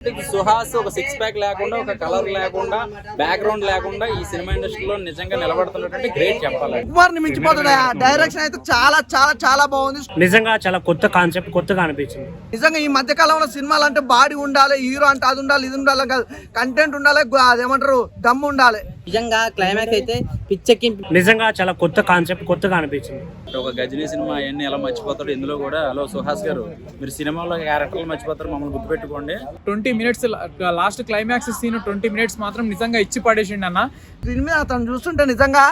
సుహాస్ ఒక six pack లేకుండా, ఒక కలర్ లేకుండా, బ్యాక్గ్రౌండ్ లేకుండా ఈ సినిమా ఇండస్ట్రీలో నిజంగా నిలబడుతున్నటువంటి గ్రేట్ చెప్పాలి. కుమార్ ని మించిపోతుంది. డైరెక్షన్ అయితే చాలా చాలా చాలా బాగుంది. నిజంగా చాలా కొత్త కాన్సెప్ట్, కొత్తగా అనిపించింది. నిజంగా ఈ మధ్య కాలంలో సినిమాలు అంటే బాడీ ఉండాలి, హీరో అంటే అది ఉండాలి, ఇది ఉండాలి కాదు, కంటెంట్ ఉండాలి, అదేమంటారు దమ్ము ఉండాలి. నిజంగా క్లైమాక్స్ అయితే పిచ్చెక్కి. నిజంగా చాలా కొత్త కాన్సెప్ట్, కొత్తగా అనిపించింది. ఒక గజనీ సినిమా అవన్నీ ఎలా మర్చిపోతాడు, ఇందులో కూడా హలో సుహాస్ గారు మీరు సినిమాలో క్యారెక్టర్లు మర్చిపోతారు, మమ్మల్ని గుర్తుపెట్టుకోండి. 20 minutes last climax scene 20 minutes మాత్రం నిజంగా ఇచ్చి పడేసిండు అన్న. దీని మీద అతను చూస్తుంటే నిజంగా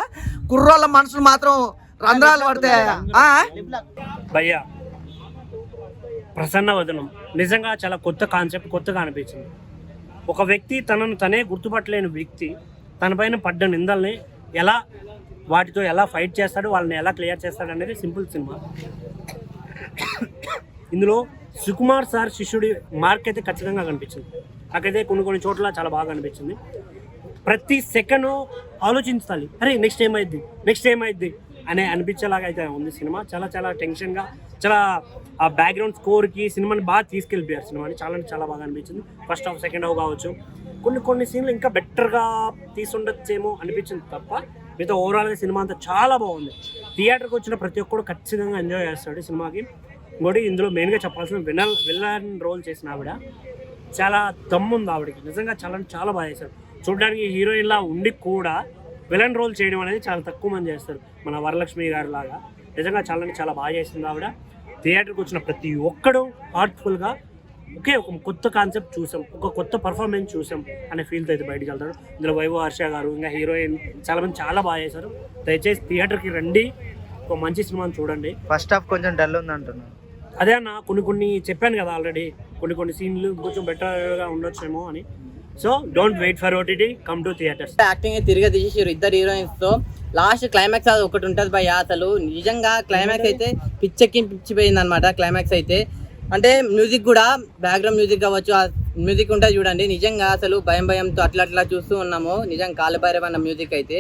కుర్రోళ్ళ మనసులు మాత్రం రంధ్రాలు పడతాయా. భయ్యా ప్రసన్న వదనం నిజంగా చాలా కొత్త కాన్సెప్ట్, కొత్తగా అనిపించింది. ఒక వ్యక్తి తనను తనే గుర్తుపట్టలేని వ్యక్తి తన పైన పడ్డ నిందల్ని ఎలా, వాటితో ఎలా ఫైట్ చేస్తాడు, వాళ్ళని ఎలా క్లియర్ చేస్తాడు అనేది సింపుల్ సినిమా. ఇందులో సుకుమార్ సార్ శిష్యుడి మార్క్ అయితే ఖచ్చితంగా కనిపించింది. నాకైతే కొన్ని చోట్ల చాలా బాగా అనిపించింది. ప్రతి సెకండ్ ఆలోచించాలి, అరే నెక్స్ట్ ఏమైద్ది అనే అనిపించేలాగా అయితే ఉంది సినిమా. చాలా చాలా టెన్షన్గా, చాలా ఆ బ్యాక్గ్రౌండ్ స్కోర్కి సినిమాని బాగా తీసుకెళ్ళిపోయారు. సినిమాని చాలా బాగా అనిపించింది. ఫస్ట్ హాఫ్, సెకండ్ హాఫ్ కావచ్చు, కొన్ని సీన్లు ఇంకా బెటర్గా తీసుండొచ్చేమో అనిపించింది తప్ప మిగతా ఓవరాల్గా సినిమా అంతా చాలా బాగుంది. థియేటర్కి వచ్చిన ప్రతి ఒక్కరు ఖచ్చితంగా ఎంజాయ్ చేస్తాడు సినిమాకి. ఇంకోటి ఇందులో మెయిన్గా చెప్పాల్సిన విలన్ రోల్ చేసిన ఆవిడ చాలా దమ్ముంది ఆవిడకి. నిజంగా చాలా బాగా చేశారు. చూడడానికి హీరోయిన్లా ఉండి కూడా విలన్ రోల్ చేయడం అనేది చాలా తక్కువ మంది చేస్తారు, మన వరలక్ష్మి గారి లాగా. నిజంగా చాలా బాగా చేసింది ఆవిడ. థియేటర్కి వచ్చిన ప్రతి ఒక్కడు హార్ట్ఫుల్గా ఒక కొత్త కాన్సెప్ట్ చూసాం, ఒక కొత్త పర్ఫార్మెన్స్ చూసాం అనే ఫీల్తో అయితే బయటకు వెళ్తాడు. ఇందులో వైభవ్ హర్ష గారు, ఇంకా హీరోయిన్ చాలామంది చాలా బాగా చేశారు. దయచేసి థియేటర్కి రండి, ఒక మంచి సినిమాని చూడండి. ఫస్ట్ హాఫ్ కొంచెం డల్ ఉంది అంటున్నాను. అదే అన్న, కొన్ని చెప్పాను కదా ఆల్రెడీ, కొన్ని సీన్లు కొంచెం బెటర్గా ఉండొచ్చేమో అని. So don't wait for OTT, come to theatres. Acting తిరిగి తీసేసారు ఇద్దరు హీరోయిన్స్ తో. లాస్ట్ క్లైమాక్స్ అది ఒకటి ఉంటుంది భయ్య, అసలు నిజంగా క్లైమాక్స్ అయితే పిచ్చిపోయింది అనమాట. క్లైమాక్స్ అయితే అంటే మ్యూజిక్ కూడా, బ్యాక్గ్రౌండ్ మ్యూజిక్ కావచ్చు, ఆ మ్యూజిక్ ఉంటుంది చూడండి, నిజంగా అసలు భయంతో అట్లా చూస్తూ ఉన్నాము. నిజంగా కాలభైరవ అన్న మ్యూజిక్ అయితే.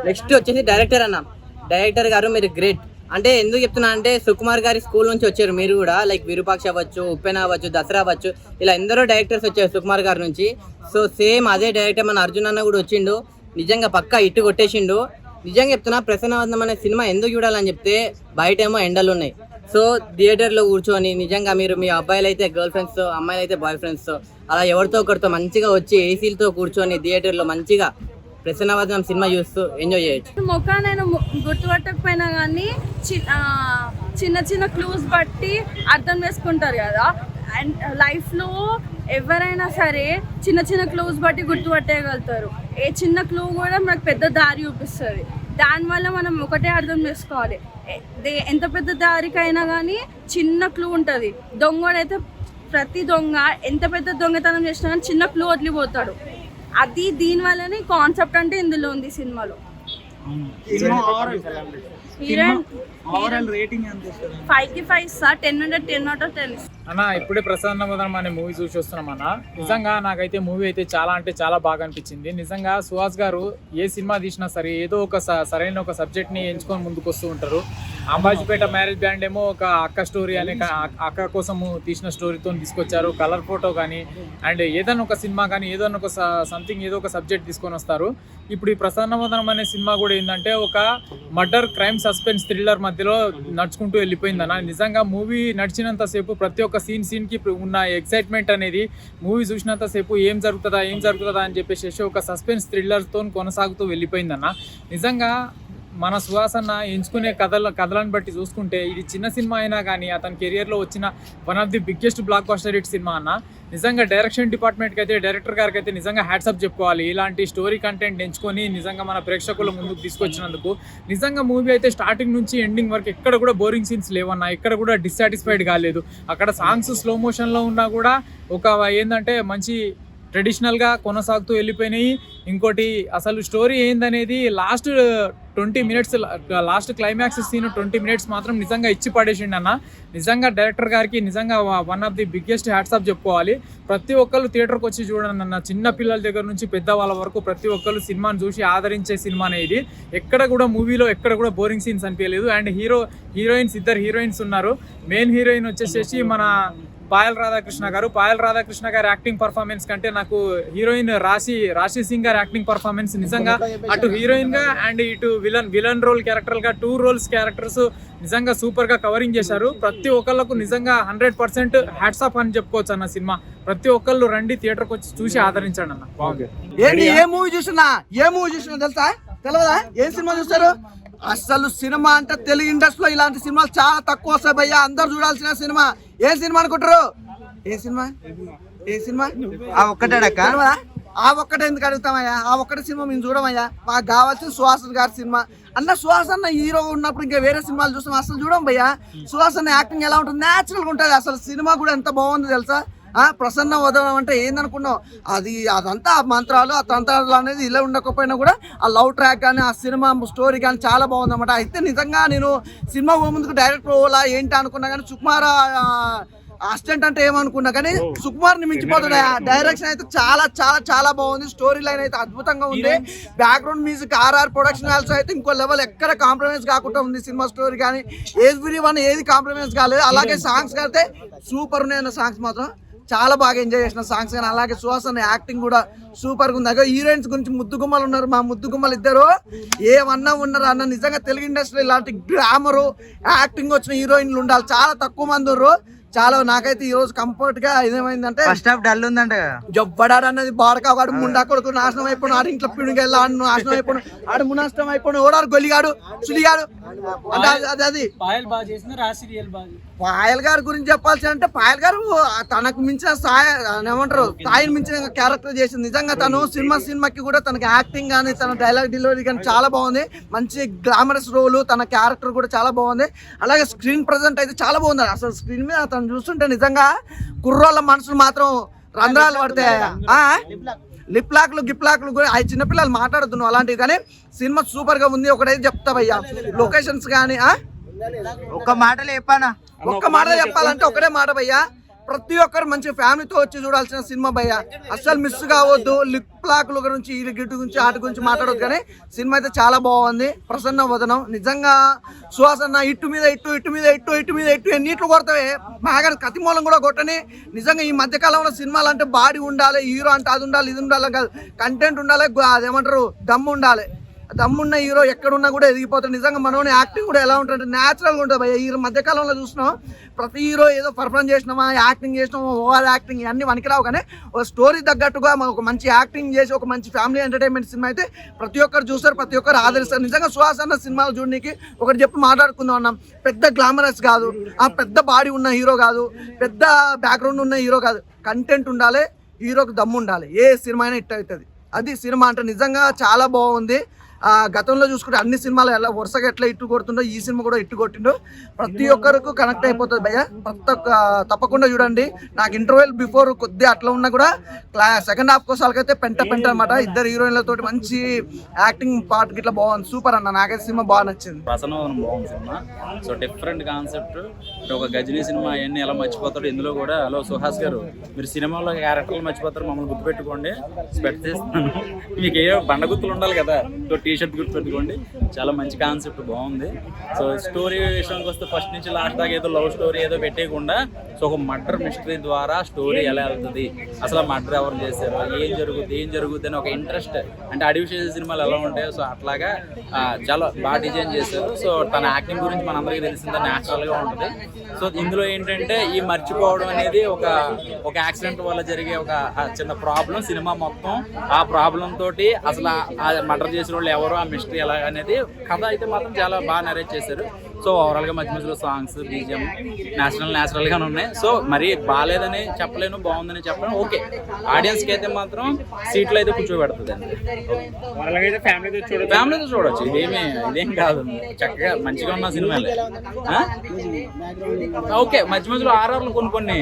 నెక్స్ట్ వచ్చేసి డైరెక్టర్ గారు మీరు గ్రేట్. అంటే ఎందుకు చెప్తున్నా అంటే సుకుమార్ గారి స్కూల్ నుంచి వచ్చారు మీరు కూడా, లైక్ విరూపాక్ష అవ్వచ్చు, ఉప్పెన అవ్వచ్చు, దసరా అవ్వచ్చు, ఇలా ఎందరో డైరెక్టర్స్ వచ్చారు సుకుమార్ గారి నుంచి. సో సేమ్ అదే డైరెక్టర్ మన అర్జున్ అన్న కూడా వచ్చిండు, నిజంగా పక్కా ఇట్టు కొట్టేసిండు. నిజంగా చెప్తున్నా ప్రసన్నవదనం అనే సినిమా ఎందుకు చూడాలని చెప్తే బయటేమో ఎండలు ఉన్నాయి. సో థియేటర్లో కూర్చొని నిజంగా మీరు మీ అబ్బాయిలు అయితే గర్ల్ ఫ్రెండ్స్తో, అమ్మాయిలు అయితే బాయ్ ఫ్రెండ్స్తో, అలా ఎవరితో ఒకరితో మంచిగా వచ్చి ఏసీలతో కూర్చొని థియేటర్లో మంచిగా ప్రసన్నవదనం సినిమా చూస్తూ ఎంజాయ్ చేయొచ్చు. మొక్క నేను గుర్తుపట్టకపోయినా కానీ చిన్న క్లూస్ బట్టి అర్థం చేసుకుంటారు కదా. అండ్ లైఫ్లో ఎవరైనా సరే చిన్న క్లూస్ బట్టి గుర్తుపట్టేయగలుగుతారు. ఏ చిన్న క్లూ కూడా మనకు పెద్ద దారి చూపిస్తుంది. దానివల్ల మనం ఒకటే అర్థం చేసుకోవాలి, ఎంత పెద్ద దారికైనా కానీ చిన్న క్లూ ఉంటుంది. దొంగడైతే ప్రతి దొంగ ఎంత పెద్ద దొంగతనం చేసినా కానీ చిన్న క్లూ వదిలిపోతాడు. అది దీనివల్లనే కాన్సెప్ట్ అంటే ఇందులో ఉంది సినిమాలో. హీరోయిన్ 5కి 5 సార్, 10/10 అన్న. ఇప్పుడే ప్రసన్నవదనం అనే మూవీ చూసి వస్తున్నాం అన్న. నిజంగా నాకైతే మూవీ అయితే చాలా బాగా అనిపించింది. నిజంగా సుహాస్ గారు ఏ సినిమా తీసినా సరే ఏదో ఒక సరైన ఒక సబ్జెక్ట్ని ఎంచుకొని ముందుకు వస్తూ ఉంటారు. అంబాజీపేట మ్యారేజ్ బ్యాండ్ ఏమో ఒక అక్క స్టోరీ అనే అక్క కోసము తీసిన స్టోరీతో తీసుకొచ్చారు. కలర్ ఫోటో కానీ అండ్ ఏదైనా ఒక సినిమా కానీ ఏదైనా ఒక సంథింగ్ ఏదో ఒక సబ్జెక్ట్ తీసుకొని వస్తారు. ఇప్పుడు ఈ ప్రసన్నవదనం అనే సినిమా కూడా ఏంటంటే ఒక మర్డర్, క్రైమ్, సస్పెన్స్, థ్రిల్లర్ మధ్యలో నడుచుకుంటూ వెళ్ళిపోయిందన్న. నిజంగా మూవీ నడిచినంతసేపు ప్రతి ఒక్క సీన్కి ఉన్న ఎక్సైట్మెంట్ అనేది మూవీ చూసినంతసేపు ఏం జరుగుతుందా అని చెప్పేసి ఒక సస్పెన్స్ థ్రిల్లర్తో కొనసాగుతూ వెళ్ళిపోయిందన్న. నిజంగా మన సుహాస్ అన్న ఎంచుకునే కథలను బట్టి చూసుకుంటే ఇది చిన్న సినిమా అయినా కానీ అతని కెరియర్లో వచ్చిన one of the biggest block buster hit cinema అన్న. నిజంగా డైరెక్షన్ డిపార్ట్మెంట్కి అయితే, డైరెక్టర్ గారికి అయితే నిజంగా హ్యాట్సప్ చెప్పుకోవాలి. ఇలాంటి స్టోరీ కంటెంట్ ఎంచుకొని నిజంగా మన ప్రేక్షకుల ముందుకు తీసుకొచ్చినందుకు. నిజంగా మూవీ అయితే స్టార్టింగ్ నుంచి ఎండింగ్ వరకు ఎక్కడ కూడా బోరింగ్ సీన్స్ లేవన్నా, ఎక్కడ కూడా డిస్సాటిస్ఫైడ్ కాలేదు. అక్కడ సాంగ్స్ స్లో మోషన్లో ఉన్నా కూడా ఒక ఏంటంటే మంచి ట్రెడిషనల్గా కొనసాగుతూ వెళ్ళిపోయినాయి. ఇంకోటి అసలు స్టోరీ ఏందనేది last 20 minutes, last climax scene 20 minutes మాత్రం నిజంగా ఇచ్చి పడేసిండు అన్న. నిజంగా డైరెక్టర్ గారికి నిజంగా one of the biggest hats off చెప్పుకోవాలి. ప్రతి ఒక్కరు థియేటర్కి వచ్చి చూడండి అన్న, చిన్న పిల్లల దగ్గర నుంచి పెద్దవాళ్ళ వరకు ప్రతి ఒక్కరు సినిమాని చూసి ఆదరించే సినిమా అనేది. ఎక్కడ కూడా మూవీలో ఎక్కడ కూడా బోరింగ్ సీన్స్ అనిపించలేదు. అండ్ హీరోయిన్స్, ఇద్దరు హీరోయిన్స్ ఉన్నారు. మెయిన్ హీరోయిన్ వచ్చేసేసి మన పాయల్ రాధాకృష్ణ గారి యాక్టింగ్ పర్ఫార్మెన్స్ కంటే నాకు హీరోయిన్ రాశి సింగ్ గారి యాక్టింగ్ పర్ఫార్మెన్స్ నిజంగా అటు హీరోయిన్ గా అండ్ ఇటు విలన్ రోల్ క్యారెక్టర్ గా 2 రోల్స్ క్యారెక్టర్స్ నిజంగా సూపర్ గా కవరింగ్ చేశారు. ప్రతి ఒక్కళ్ళకు నిజంగా 100% హ్యాట్స్ ఆఫ్ అని చెప్పుకోవచ్చు అన్న. సినిమా ప్రతి ఒక్కళ్ళు రండి థియేటర్కి వచ్చి చూసి ఆదరించండి అన్న. బాగుంది. ఏంటి ఏ మూవీ చూసినా తెలుసా తెలియదా? ఏం సినిమా చూస్తారు? అసలు సినిమా అంటే తెలుగు ఇండస్ట్రీలో ఇలాంటి సినిమాలు చాలా తక్కువ వస్తాయి భయ్యా. అందరు చూడాల్సిన సినిమా. ఏం సినిమా అనుకుంటారు? ఏ సినిమా ఆ ఒక్కటేడక్క. ఆ ఒక్కటే ఎందుకు అడుగుతామయ్యా? ఆ ఒక్కటే సినిమా మేము చూడమయ్యా. మాకు కావాల్సిన సుహాసన్ గారి సినిమా. అన్న సుహాసన్ హీరో ఉన్నప్పుడు ఇంకా వేరే సినిమాలు చూస్తాం, అసలు చూడం భయ్యా. సుహాసన్ యాక్టింగ్ ఎలా ఉంటుంది? న్యాచురల్గా ఉంటుంది. అసలు సినిమా కూడా ఎంత బాగుంది తెలుసా? ప్రసన్న వదనం అంటే ఏందనుకున్నావు? అదంతా ఆ మంత్రాలు ఆ తంత్రాలు అనేది ఇలా ఉండకపోయినా కూడా ఆ లవ్ ట్రాక్ కానీ ఆ సినిమా స్టోరీ కానీ చాలా బాగుందన్నమాట. అయితే నిజంగా నేను సినిమా ముందుకు డైరెక్టర్ ఓలా ఏంటి అనుకున్నా కానీ సుకుమార్ అసిస్టెంట్ అంటే ఏమనుకున్నా కానీ సుకుమార్ ని మించిపోతాడు. డైరెక్షన్ అయితే చాలా చాలా చాలా బాగుంది. స్టోరీ లైన్ అయితే అద్భుతంగా ఉంది. Background music RR production values అయితే ఇంకో లెవెల్, ఎక్కడ కాంప్రమైజ్ కాకుండా ఉంది. సినిమా స్టోరీ కానీ ఏది కాంప్రమైజ్ కాలేదు. అలాగే సాంగ్స్ అయితే సూపర్ ఉన్నాయన్న. సాంగ్స్ మాత్రం చాలా బాగా ఎంజాయ్ చేసిన సాంగ్స్ కానీ. అలాగే సుహాసన్ యాక్టింగ్ కూడా సూపర్ గా ఉంది. అదే హీరోయిన్స్ గురించి ముద్దుగుమ్మలు ఉన్నారు. మా ముద్దుగుమ్మలు ఇద్దరు ఏమన్నా ఉన్నారు అన్న. నిజంగా తెలుగు ఇండస్ట్రీ ఇలాంటి గ్లామరు యాక్టింగ్ వచ్చిన హీరోయిన్లు ఉండాలి. చాలా తక్కువ మంది ఉన్నారు. చాలా నాకైతే ఈ రోజు కంఫర్ట్ గా ఇదేమైందంటే ఫస్ట్ హాఫ్ డల్ ఉందంట. జబ్బడాడు అన్నది బాడకా వాడు ముండా కొడుకు నాశనం అయిపోయిన ఆడు ఇంట్లో పిడుగు వెళ్ళి ఆడు నాశనం అయిపోయిన ఆడు మునాశనం అయిపోయిన ఓడాడు గొల్లిగాడు సులిగాడు. అది పాయల్ గారి గురించి చెప్పాల్సి అంటే పాయల్ గారు తనకు మించిన స్థాయిని మించిన క్యారెక్టర్ చేసింది. నిజంగా తను సినిమాకి కూడా తనకి యాక్టింగ్ కానీ తన డైలాగ్ డెలివరీ కానీ చాలా బాగుంది. మంచి గ్లామరస్ రోల్, తన క్యారెక్టర్ కూడా చాలా బాగుంది. అలాగే స్క్రీన్ ప్రజెంట్ అయితే చాలా బాగుంది. అసలు స్క్రీన్ మీద తను చూస్తుంటే నిజంగా కుర్రోళ్ళ మనసులు మాత్రం రంధ్రాలు పడతాయి. గిప్లాక్లు కూడా ఆ చిన్నపిల్లలు మాట్లాడుతున్నావు అలాంటివి. కానీ సినిమా సూపర్ గా ఉంది. ఒకటైతే చెప్తా భయ్యా, లొకేషన్స్ కానీ ఒక్క మాటలో చెప్పాలంటే ఒకటే మాట భయ్యా, ప్రతి ఒక్కరు మంచి ఫ్యామిలీతో వచ్చి చూడాల్సిన సినిమా భయ్యా. అస్సలు మిస్ కావద్దు. లిప్లాక్ల గురించి గిట్టు గురించి వాటి గురించి మాట్లాడొద్దు. కానీ సినిమా అయితే చాలా బాగుంది. ప్రసన్న వదనం నిజంగా సుహాసన్న ఇట్టు మీద ఇట్టు ఎన్నిట్లు కొడతావే బాగా కతిమూలం కూడా కొట్టని. నిజంగా ఈ మధ్యకాలంలో సినిమాలు అంటే బాడీ ఉండాలి, హీరో అంటే అది ఉండాలి ఇది ఉండాలి కాదు, కంటెంట్ ఉండాలి, అదేమంటారు దమ్ము ఉండాలి. దమ్మున్న హీరో ఎక్కడున్నా కూడా ఎదిగిపోతాడు. నిజంగా మనోని యాక్టింగ్ కూడా ఎలా ఉంటుంది? న్యాచురల్గా ఉంటుంది భయ్య. ఈ మధ్యకాలంలో చూసినాం ప్రతి హీరో ఏదో పర్ఫార్మ్ చేసినామా, యాక్టింగ్ చేసినామా, ఓవర్ యాక్టింగ్ ఇవన్నీ వనికిరావు. కానీ ఒక స్టోరీ తగ్గట్టుగా ఒక మంచి యాక్టింగ్ చేసి ఒక మంచి ఫ్యామిలీ ఎంటర్టైన్మెంట్ సినిమా అయితే ప్రతి ఒక్కరు చూస్తారు, ప్రతి ఒక్కరు ఆదరిస్తారు. నిజంగా సుహాసన్న సినిమాలు చూడడానికి ఒకటి చెప్పి మాట్లాడుకుందాం అన్నాం. పెద్ద గ్లామరస్ కాదు, ఆ పెద్ద బాడీ ఉన్న హీరో కాదు, పెద్ద బ్యాక్గ్రౌండ్ ఉన్న హీరో కాదు. కంటెంట్ ఉండాలి, హీరోకి దమ్ము ఉండాలి. ఏ సినిమా అయినా హిట్ అవుతుంది. అది సినిమా అంటే నిజంగా చాలా బాగుంది. గతంలో చూసుకుంటే అన్ని సినిమాలు ఎలా వరుసగా ఎట్లా ఇట్టు కొడుతుండో ఈ సినిమా కూడా ఇట్టు కొట్టిండో. ప్రతి ఒక్కరికి కనెక్ట్ అయిపోతుంది భయ్య. తప్పకుండా చూడండి. నాకు ఇంటర్వెల్ బిఫోర్ కొద్దిగా అట్లా ఉన్నా కూడా సెకండ్ హాఫ్ కోసాలకైతే పెంట అనమాట. ఇద్దరు హీరోయిన్లతో మంచి యాక్టింగ్ పార్ట్ ఇట్లా బాగుంది. సూపర్ అన్న. నాకైతే సినిమా బాగా నచ్చింది. ప్రసన్నవదనం బాగుంది సినిమా. So different concept. ఒక గజనీ సినిమా అవన్నీ ఎలా మర్చిపోతాడు ఇందులో కూడా. హలో సుహాస్ గారు, మీరు సినిమాలో క్యారెక్టర్లు మర్చిపోతారు, మమ్మల్ని గుర్తుపెట్టుకోండి. స్పెక్ట్ చేస్తున్నాను. మీకు ఏ బండ గుర్తులు ఉండాలి కదా, టీ-షర్ట్ గుర్తుపెట్టుకోండి. చాలా మంచి కాన్సెప్ట్ బాగుంది. సో స్టోరీ విషయానికి వస్తే ఫస్ట్ నుంచి లాస్ట్ దాకా ఏదో లవ్ స్టోరీ ఏదో పెట్టేయకుండా సో ఒక మర్డర్ మిస్టరీ ద్వారా స్టోరీ ఎలా వెళ్తుంది, అసలు ఆ మర్డర్ ఎవరు చేశారు, ఏం జరుగుతుంది అని ఒక ఇంట్రెస్ట్. అంటే అడవి చేసే సినిమాలు ఎలా ఉంటాయో సో అట్లాగా చాలా బాగా డిజైన్ చేశారు. సో తన యాక్టింగ్ గురించి మనందరికీ తెలిసిందే, న్యాచురల్గా ఉంటుంది. సో ఇందులో ఏంటంటే ఈ మర్చిపోవడం అనేది ఒక యాక్సిడెంట్ వల్ల జరిగే ఒక చిన్న ప్రాబ్లం. సినిమా మొత్తం ఆ ప్రాబ్లం తోటి అసలు ఆ మర్డర్ చేసిన వాళ్ళు ఎవరు, ఆ మిస్టరీ ఎలా అనేది కథ అయితే మాత్రం చాలా బాగా నరేట్ చేశారు. సో ఓవరాల్గా మధ్య మధ్యలో సాంగ్స్ బీజిఎం న్యాచురల్గానే ఉన్నాయి. సో మరి బాగాలేదని చెప్పలేను, బాగుందని చెప్పలేను. ఓకే, ఆడియన్స్కి అయితే మాత్రం సీట్లు అయితే కూర్చోబెడుతుంది అండి. ఫ్యామిలీతో చూడవచ్చు. ఇదేం కాదు, చక్కగా మంచిగా ఉన్న సినిమాలే. ఓకే, మధ్య మధ్యలో ఆర్ఆర్లు కొన్ని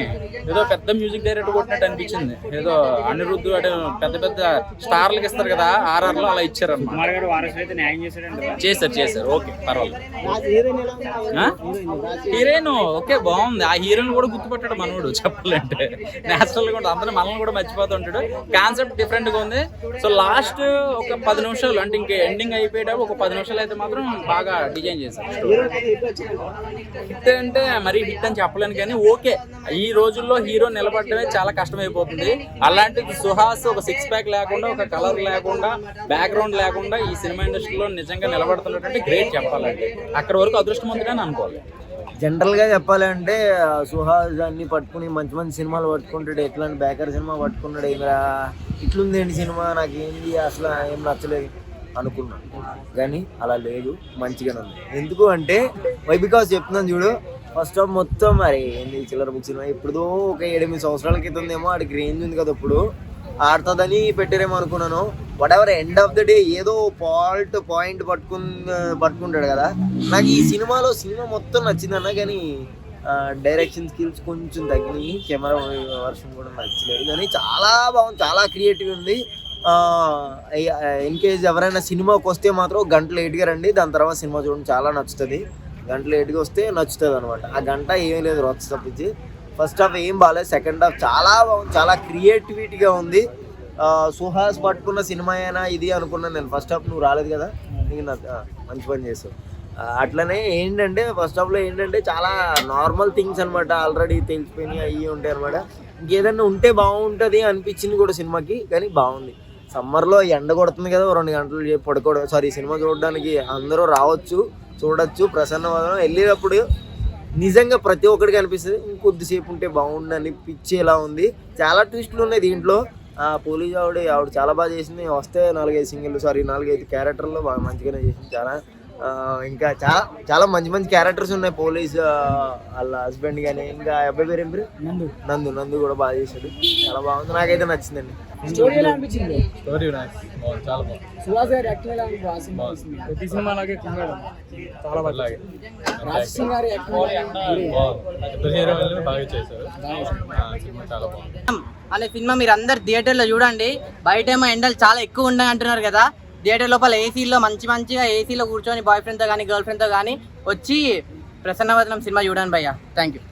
ఏదో పెద్ద మ్యూజిక్ డైరెక్టర్ కొట్టినట్టు అనిపించింది. ఏదో అనిరుద్ధ్ అంటే పెద్ద స్టార్లకు ఇస్తారు కదా ఆర్ఆర్లో, అలా ఇచ్చారు అన్నమాట. చేశారు. ఓకే, పర్వాలేదు. హీరోయిన్ ఓకే బాగుంది. ఆ హీరోయిన్ కూడా గుర్తుపట్టాడు మనోడు చెప్పాలంటే. నేచురల్ గా ఉంటుంది, అందరూ మనల్ని కూడా మర్చిపోతూ ఉంటాడు. కాన్సెప్ట్ డిఫరెంట్ గా ఉంది. సో లాస్ట్ ఒక 10 నిమిషాలు అంటే ఇంకే ఎండింగ్ అయిపోయేటప్పుడు ఒక 10 నిమిషాలు అయితే మాత్రం బాగా డిజైన్ చేశారు. హిట్ అంటే మరీ హిట్ అని చెప్పలేను కానీ ఓకే. ఈ రోజుల్లో హీరో నిలబడటమే చాలా కష్టమైపోతుంది. అలాంటిది సుహాస్ ఒక 6 ప్యాక్ లేకుండా, ఒక కలర్ లేకుండా, బ్యాక్గ్రౌండ్ లేకుండా ఈ సినిమా ఇండస్ట్రీలో నిజంగా నిలబడుతున్నట్టు గ్రేట్ చెప్పాలంటే. అక్కడ వరకు అదృష్టవంతుడని అనుకోవాలి. జనరల్గా చెప్పాలంటే సుహాస్ అన్ని పట్టుకుని మంచి మంచి సినిమాలు పట్టుకుంటాడు. ఎట్లాంటి బేకర్ సినిమా పట్టుకున్నాడు, ఏమిరా ఇట్లుంది ఏంటి సినిమా, నాకు ఏంది అసలు ఏం నచ్చలేదు అనుకున్నాను. కానీ అలా లేదు, మంచిగానే ఉంది. ఎందుకు అంటే బికాస్ చెప్తున్నాను చూడు, ఫస్ట్ ఆఫ్ మొత్తం మరి ఏంది చిల్లర బుక్ సినిమా ఇప్పుడు ఒక 7-8 సంవత్సరాల క్రితందేమో ఆడికి రేంజ్ ఉంది కదా, ఇప్పుడు ఆడుతుందని పెట్టారేమో అనుకున్నాను. What ever end of the day ఏదో పాయింట్ పట్టుకుంటాడు కదా. నాకు ఈ సినిమాలో సినిమా మొత్తం నచ్చిందన్న, కానీ డైరెక్షన్ స్కిల్స్ కొంచెం తగ్గినాయి, కెమెరా వర్షన్ కూడా నచ్చలేదు. కానీ చాలా బాగుంది, చాలా క్రియేటివ్ ఉంది. ఇన్ కేస్ ఎవరైనా సినిమాకి వస్తే మాత్రం గంట లేట్గా రండి, దాని తర్వాత సినిమా చూడండి, చాలా నచ్చుతుంది. గంట లేట్గా వస్తే నచ్చుతుంది అనమాట. ఆ గంట ఏమీ లేదు రొచ్చ తప్పించి. ఫస్ట్ హాఫ్ ఏం బాగాలేదు, సెకండ్ హాఫ్ చాలా బాగుంది, చాలా క్రియేటివిటీగా ఉంది. సుహాస్ పట్టుకున్న సినిమా అయినా ఇది అనుకున్నాను నేను. ఫస్ట్ హాఫ్ నువ్వు రాలేదు కదా, నీకు మంచి పని చేస్తావు. అట్లనే ఏంటంటే ఫస్ట్ హాఫ్లో ఏంటంటే చాలా నార్మల్ థింగ్స్ అనమాట, ఆల్రెడీ తెలిసిపోయినాయి అవి ఉంటాయి అనమాట. ఇంకేదన్నా ఉంటే బాగుంటుంది అనిపించింది కూడా సినిమాకి, కానీ బాగుంది. సమ్మర్లో ఎండ కొడుతుంది కదా, 2 గంటలు పడుకోవడం సినిమా చూడడానికి అందరూ రావచ్చు, చూడొచ్చు. ప్రసన్నవదనం వెళ్ళేటప్పుడు నిజంగా ప్రతి ఒక్కడికి అనిపిస్తుంది ఇంకొద్దిసేపు ఉంటే బాగుండు అనిపించేలా ఉంది. చాలా ట్విస్టులు ఉన్నాయి దీంట్లో. పోలీస్ ఆవిడ చాలా బాగా చేసింది. వస్తే 4-5 క్యారెక్టర్లో బాగా మంచిగానే చేసింది. చాలా ఇంకా చాలా మంచి క్యారెక్టర్స్ ఉన్నాయి. పోలీస్ వాళ్ళ హస్బెండ్ కానీ, ఇంకా అబ్బాయి పేరు ఏం పేరు, నందు కూడా బాగా చేశాడు. చాలా బాగుంది, నాకైతే నచ్చిందండి. స్టోరీ చాలా బాగుంది. సుహాస్ గారి యాక్టింగ్ ఎలా ఉంది? ప్రతి సినిమాలాగే కుమ్మాడు, చాలా బాగా. రాజసింగ్ గారి బాగా చేశారు, చాలా బాగుంది. అనే సినిమా మీరు అందరు థియేటర్లో చూడండి. బయట ఏమో ఎండలు చాలా ఎక్కువ ఉన్నాయి అంటున్నారు కదా, థియేటర్ లోపల ఏసీలో మంచిగా ఏసీలో కూర్చొని బాయ్ ఫ్రెండ్తో కానీ గర్ల్ ఫ్రెండ్తో కానీ వచ్చి ప్రసన్నవదనం సినిమా చూడండి భయ్యా. Thank you.